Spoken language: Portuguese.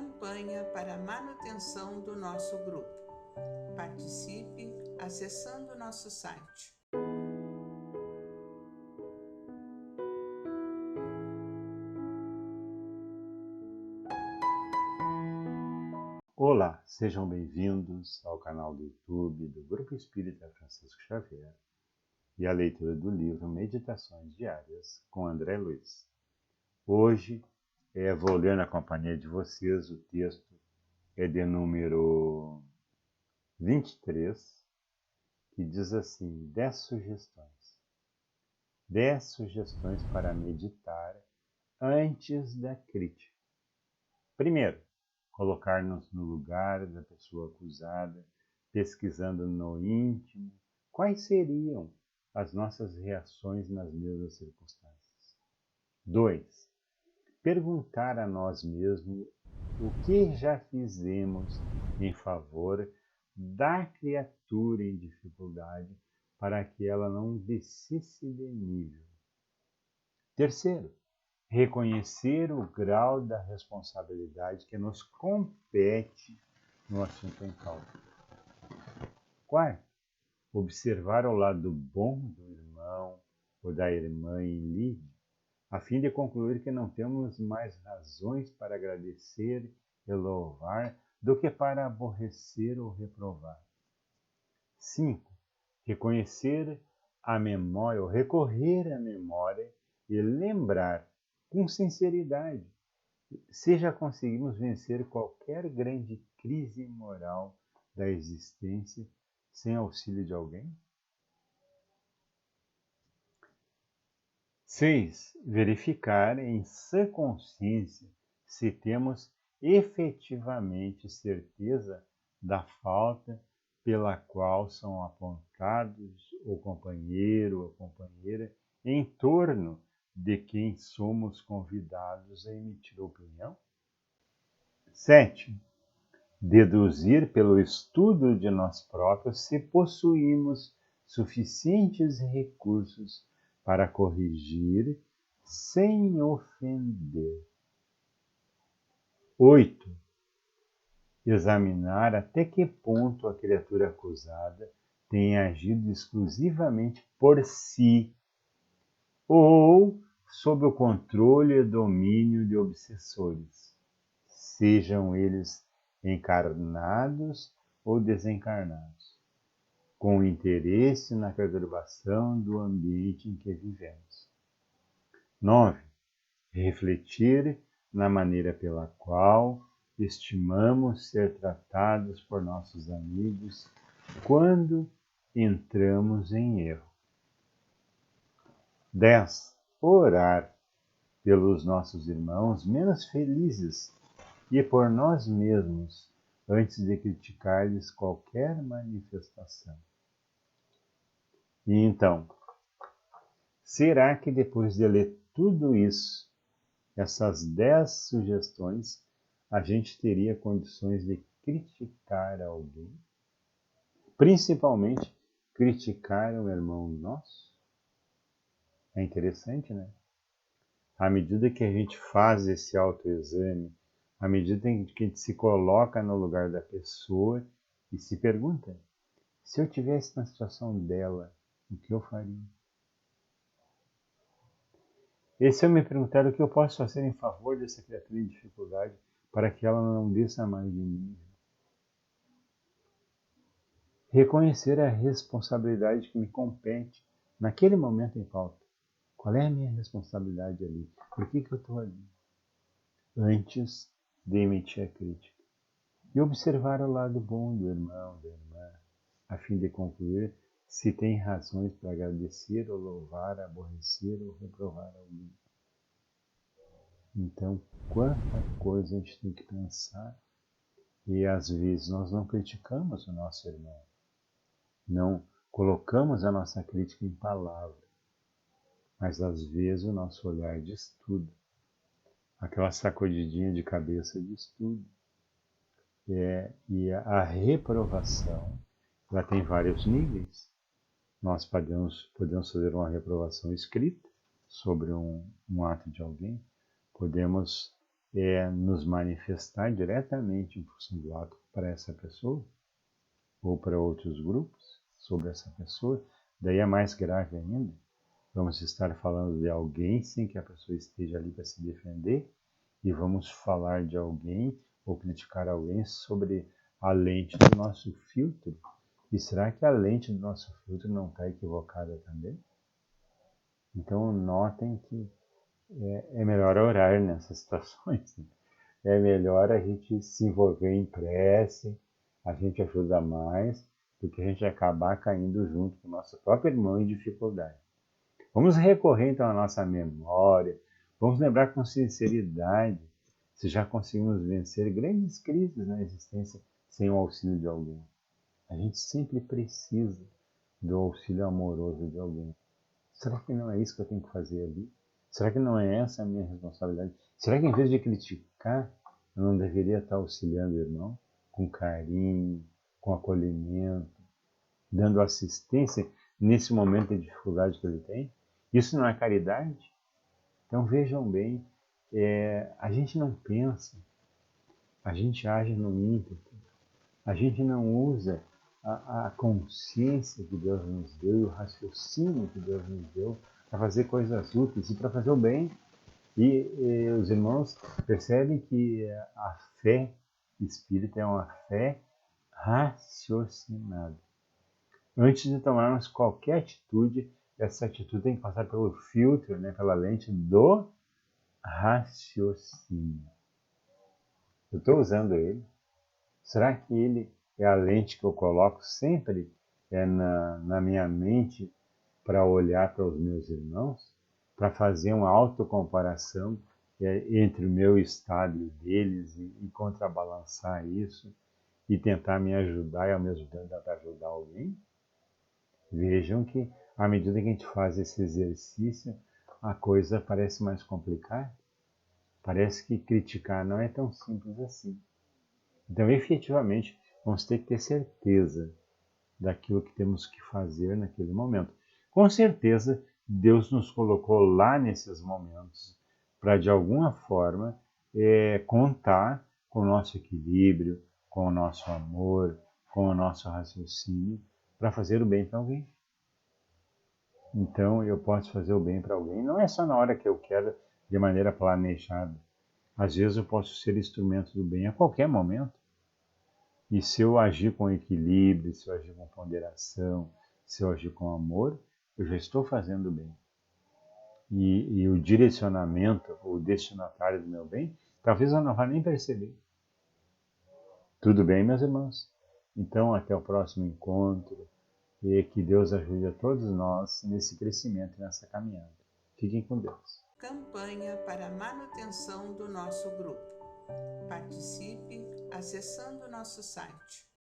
campanha para a manutenção do nosso grupo. Participe acessando nosso site. Olá, sejam bem-vindos ao canal do YouTube do Grupo Espírita Francisco Xavier e a leitura do livro Meditações Diárias com André Luiz. Hoje vou ler na companhia de vocês, o texto é de número 23, que diz assim: 10 sugestões. 10 sugestões para meditar antes da crítica. Primeiro, colocar-nos no lugar da pessoa acusada, pesquisando no íntimo quais seriam as nossas reações nas mesmas circunstâncias. 2. Perguntar a nós mesmos o que já fizemos em favor da criatura em dificuldade para que ela não descesse de nível. Terceiro, reconhecer o grau da responsabilidade que nos compete no assunto em causa. Quarto, observar o lado bom do irmão ou da irmã em lide, a fim de concluir que não temos mais razões para agradecer e louvar do que para aborrecer ou reprovar. 5. Reconhecer a memória ou recorrer à memória e lembrar com sinceridade se já conseguimos vencer qualquer grande crise moral da existência sem auxílio de alguém. 6. Verificar em sã consciência se temos efetivamente certeza da falta pela qual são apontados o companheiro ou companheira em torno de quem somos convidados a emitir opinião. 7. Deduzir pelo estudo de nós próprios se possuímos suficientes recursos para corrigir sem ofender. 8. Examinar até que ponto a criatura acusada tem agido exclusivamente por si ou sob o controle e domínio de obsessores, sejam eles encarnados ou desencarnados, com interesse na perturbação do ambiente em que vivemos. 9. Refletir na maneira pela qual estimamos ser tratados por nossos amigos quando entramos em erro. 10. Orar pelos nossos irmãos menos felizes e por nós mesmos antes de criticar-lhes qualquer manifestação. E então, será que depois de ler tudo isso, essas 10 sugestões, a gente teria condições de criticar alguém? Principalmente, criticar um irmão nosso? É interessante, né? À medida que a gente faz esse autoexame, à medida que a gente se coloca no lugar da pessoa e se pergunta, se eu tivesse na situação dela, o que eu faria? E se eu me perguntar o que eu posso fazer em favor dessa criatura em dificuldade para que ela não desça mais de nível? Reconhecer a responsabilidade que me compete naquele momento em pauta. Qual é a minha responsabilidade ali? Por que eu estou ali? Antes de emitir a crítica. E observar o lado bom do irmão, da irmã, a fim de concluir se tem razões para agradecer ou louvar, aborrecer ou reprovar alguém. Então, quanta coisa a gente tem que pensar. E às vezes nós não criticamos o nosso irmão. Não colocamos a nossa crítica em palavra. Mas às vezes o nosso olhar de estudo, aquela sacudidinha de cabeça de estudo, e a reprovação, ela tem vários níveis. Nós podemos fazer uma reprovação escrita sobre um ato de alguém, podemos nos manifestar diretamente em função do ato para essa pessoa ou para outros grupos sobre essa pessoa, daí é mais grave ainda. Vamos estar falando de alguém sem que a pessoa esteja ali para se defender e vamos falar de alguém ou criticar alguém sobre a lente do nosso filtro. E será que a lente do nosso filtro não está equivocada também? Então notem que é melhor orar nessas situações. É melhor a gente se envolver em prece, a gente ajuda mais, do que a gente acabar caindo junto com o nosso próprio irmão em dificuldade. Vamos recorrer então à nossa memória, vamos lembrar com sinceridade se já conseguimos vencer grandes crises na existência sem o auxílio de alguém. A gente sempre precisa do auxílio amoroso de alguém. Será que não é isso que eu tenho que fazer ali? Será que não é essa a minha responsabilidade? Será que em vez de criticar, eu não deveria estar auxiliando o irmão com carinho, com acolhimento, dando assistência nesse momento de dificuldade que ele tem? Isso não é caridade? Então vejam bem, a gente não pensa, a gente age no ímpeto, a gente não usa a consciência que Deus nos deu e o raciocínio que Deus nos deu para fazer coisas úteis e para fazer o bem. E os irmãos percebem que a fé espírita é uma fé raciocinada. Antes de tomarmos qualquer atitude, essa atitude tem que passar pelo filtro, pela lente do raciocínio. Eu estou usando ele? Será que ele é a lente que eu coloco sempre na minha mente para olhar para os meus irmãos? Para fazer uma autocomparação entre o meu estado e o deles e contrabalançar isso e tentar me ajudar e ao mesmo tempo tentar ajudar alguém? Vejam que à medida que a gente faz esse exercício, a coisa parece mais complicada. Parece que criticar não é tão simples assim. Então, efetivamente, vamos ter que ter certeza daquilo que temos que fazer naquele momento. Com certeza, Deus nos colocou lá nesses momentos para, de alguma forma, contar com o nosso equilíbrio, com o nosso amor, com o nosso raciocínio, para fazer o bem para alguém. Então, eu posso fazer o bem para alguém, não é só na hora que eu quero, de maneira planejada. Às vezes eu posso ser instrumento do bem a qualquer momento. E se eu agir com equilíbrio, se eu agir com ponderação, se eu agir com amor, eu já estou fazendo bem. E o direcionamento, o destinatário do meu bem, talvez eu não vá nem perceber. Tudo bem, meus irmãos? Então, até o próximo encontro. E que Deus ajude a todos nós nesse crescimento, nessa caminhada. Fiquem com Deus. Campanha para a manutenção do nosso grupo. Participe acessando nosso site